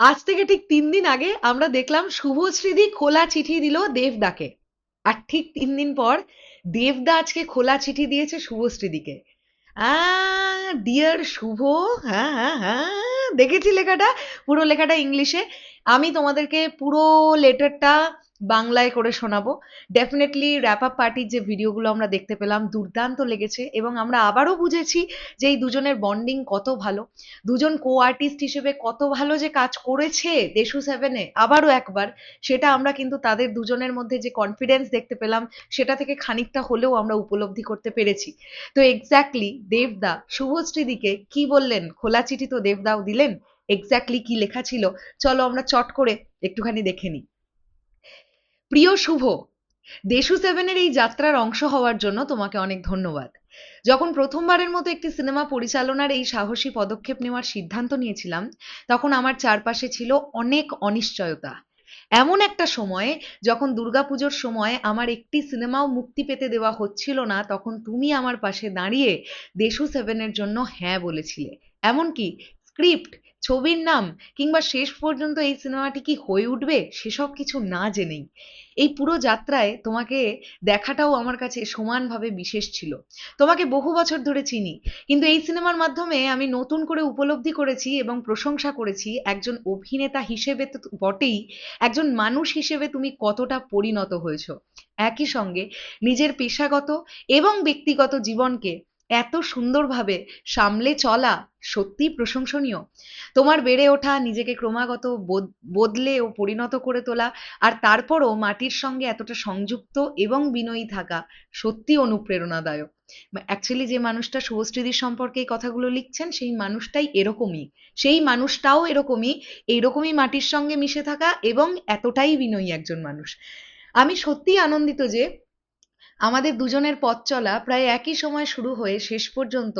আজ থেকে ঠিক 3 দিন আগে আমরা দেখলাম শুভশ্রীদি খোলা চিঠি দিল দেবদাকে, আর ঠিক 3 দিন পর দেবদা আজকে খোলা চিঠি দিয়েছে শুভশ্রীদিকে। ডিয়ার শুভ, হ্যাঁ হ্যাঁ হ্যাঁ, দেখেছি লেখাটা, পুরো লেখাটা ইংলিশে। আমি তোমাদেরকে পুরো লেটারটা বাংলায় করে শোনাবো। ডেফিনেটলি র্যাপ আপ পার্টির যে ভিডিওগুলো আমরা দেখতে পেলাম দুর্দান্ত লেগেছে, এবং আমরা আবারও বুঝেছি যে এই দুজনের বন্ডিং কত ভালো, দুজন কো আর্টিস্ট হিসেবে কত ভালো যে কাজ করেছে দেশু সেভেনে আবারও একবার। সেটা আমরা কিন্তু তাদের দুজনের মধ্যে যে কনফিডেন্স দেখতে পেলাম সেটা থেকে খানিকটা হলেও আমরা উপলব্ধি করতে পেরেছি। তো এক্স্যাক্টলি দেবদা শুভশ্রীদিকে কি বললেন, খোলা চিঠি তো দেবদাও দিলেন, এক্স্যাক্টলি কি লেখা ছিল চলো আমরা চট করে একটুখানি দেখে নিই। প্রিয় শুভ, দেশু সেভেনের এই যাত্রার অংশ হওয়ার জন্য তোমাকে অনেক ধন্যবাদ। যখন প্রথমবারের মতো একটি সিনেমা পরিচালনার এই সাহসী পদক্ষেপ নেওয়ার সিদ্ধান্ত নিয়েছিলাম, তখন আমার চারপাশে ছিল অনেক অনিশ্চয়তা। এমন একটা সময়ে, যখন দুর্গাপুজোর সময় আমার একটি সিনেমাও মুক্তি পেতে দেওয়া হচ্ছিল না, তখন তুমি আমার পাশে দাঁড়িয়ে দেশু সেভেনের জন্য হ্যাঁ বলেছিলে। এমনকি স্ক্রিপ্ট, ছবির নাম কিংবা শেষ পর্যন্ত এই সিনেমাটি কি হয়ে উঠবে সেসব কিছু না জেনেই এই পুরো যাত্রায় তোমাকে দেখাটাও আমার কাছে সমানভাবে বিশেষ ছিল। তোমাকে বহু বছর ধরে চিনি, কিন্তু এই সিনেমার মাধ্যমে আমি নতুন করে উপলব্ধি করেছি এবং প্রশংসা করেছি একজন অভিনেতা হিসেবে তো বটেই, একজন মানুষ হিসেবে তুমি কতটা পরিণত হয়েছো। একই সঙ্গে নিজের পেশাগত এবং ব্যক্তিগত জীবনকে এত সুন্দরভাবে সামলে চলা সত্যিই প্রশংসনীয়। তোমার বেড়ে ওঠা, নিজেকে ক্রমাগত বদলে ও পরিণত করে তোলা, আর তারপরও মাটির সঙ্গে এতটা সংযুক্ত এবং বিনয়ী থাকা সত্যি অনুপ্রেরণাদায়ক। অ্যাকচুয়ালি যে মানুষটা শুভশ্রীদির সম্পর্কে এই কথাগুলো লিখছেন সেই মানুষটাই এরকমই, সেই মানুষটাও এরকমই, এইরকমই মাটির সঙ্গে মিশে থাকা এবং এতটাই বিনয়ী একজন মানুষ। আমি সত্যিই আনন্দিত যে আমাদের দুজনের পথ চলা প্রায় একই সময় শুরু হয়ে শেষ পর্যন্ত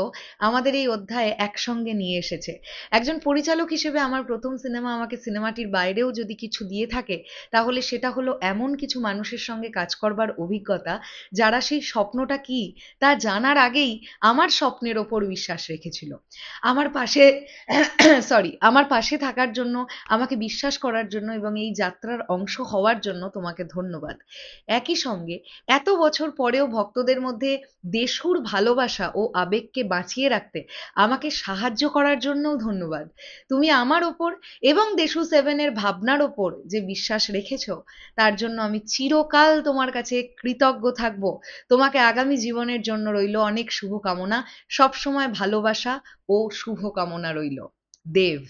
আমাদের এই অধ্যায়ে একসঙ্গে নিয়ে এসেছে। একজন পরিচালক হিসেবে আমার প্রথম সিনেমা আমাকে সিনেমাটির বাইরেও যদি কিছু দিয়ে থাকে, তাহলে সেটা হলো এমন কিছু মানুষের সঙ্গে কাজ করবার অভিজ্ঞতা, যারা সেই স্বপ্নটা কি তা জানার আগেই আমার স্বপ্নের ওপর বিশ্বাস রেখেছিল। আমার পাশে আমার পাশে থাকার জন্য, আমাকে বিশ্বাস করার জন্য এবং এই যাত্রার অংশ হওয়ার জন্য তোমাকে ধন্যবাদ। একই সঙ্গে এত বছর পরেও ভক্তদের মধ্যে দেশুর ভালোবাসা ও আবেগকে বাঁচিয়ে রাখতে আমাকে সাহায্য করার জন্যও ধন্যবাদ। তুমি আমার ওপর এবং দেশু সেভেনের ভাবনার ওপর যে বিশ্বাস রেখেছো, তার জন্য আমি চিরকাল তোমার কাছে কৃতজ্ঞ থাকব। তোমাকে আগামী জীবনের জন্য রইল অনেক শুভকামনা, সবসময় ভালোবাসা ও শুভকামনা রইল। দেব।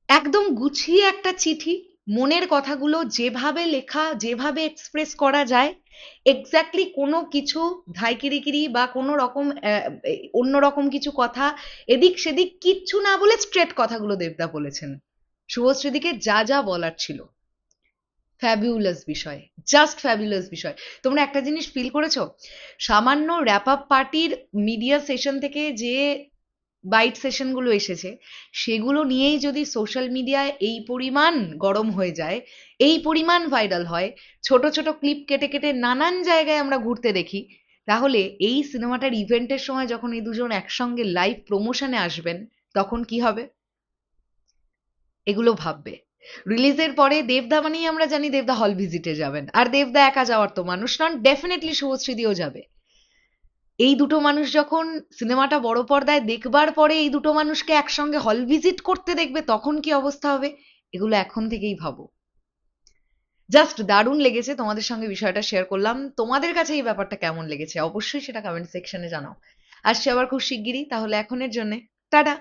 একদম গুছিয়ে একটা চিঠি, মনের কথাগুলো যেভাবে লেখা, যেভাবে এক্সপ্রেস করা যায়, এক্স্যাক্টলি কোনো কিছু ধাইকিরিকিরি বা কোনো রকম অন্যরকম কিছু কথা এদিক সেদিক কিচ্ছু না বলে স্ট্রেট কথাগুলো দেবদা বলেছেন শুভশ্রীদিকে যা যা বলার ছিল। ফ্যাবিউলাস বিষয়, জাস্ট ফ্যাবিউলাস বিষয়। তোমরা একটা জিনিস ফিল করেছো, সামান্য র্যাপ আপ পার্টির মিডিয়া সেশন থেকে যে বাইট সেশনগুলো এসেছে, সেগুলো নিয়েই যদি সোশ্যাল মিডিয়ায় এই পরিমাণ গরম হয়ে যায়, এই পরিমাণ ভাইরাল হয়, ছোট ছোট ক্লিপ কেটে কেটে নানান জায়গায় আমরা ঘুরতে দেখি, তাহলে এই সিনেমাটার ইভেন্টের সময় যখন এই দুজন একসঙ্গে লাইভ প্রমোশনে আসবেন, তখন কি হবে? এগুলো ভাববে। রিলিজের পরে দেবদা মানেই আমরা জানি দেবদা হল ভিজিটে যাবেন, আর দেবদা একা যাওয়ার তো মানুষ নন, ডেফিনেটলি শুভশ্রীদিও যাবে। এই দুটো মানুষ যখন সিনেমাটা বড় পর্দায় দেখবার পরে এই দুটো মানুষকে একসঙ্গে হল ভিজিট করতে দেখবে, তখন কি অবস্থা হবে? এগুলো এখন থেকেই ভাবো। জাস্ট দারুণ লেগেছে, তোমাদের সঙ্গে বিষয়টা শেয়ার করলাম। তোমাদের কাছে এই ব্যাপারটা কেমন লেগেছে অবশ্যই সেটা কমেন্ট সেকশনে জানাও। আসছে আবার খুব শিগগিরই, তাহলে এখনের জন্য টাটা।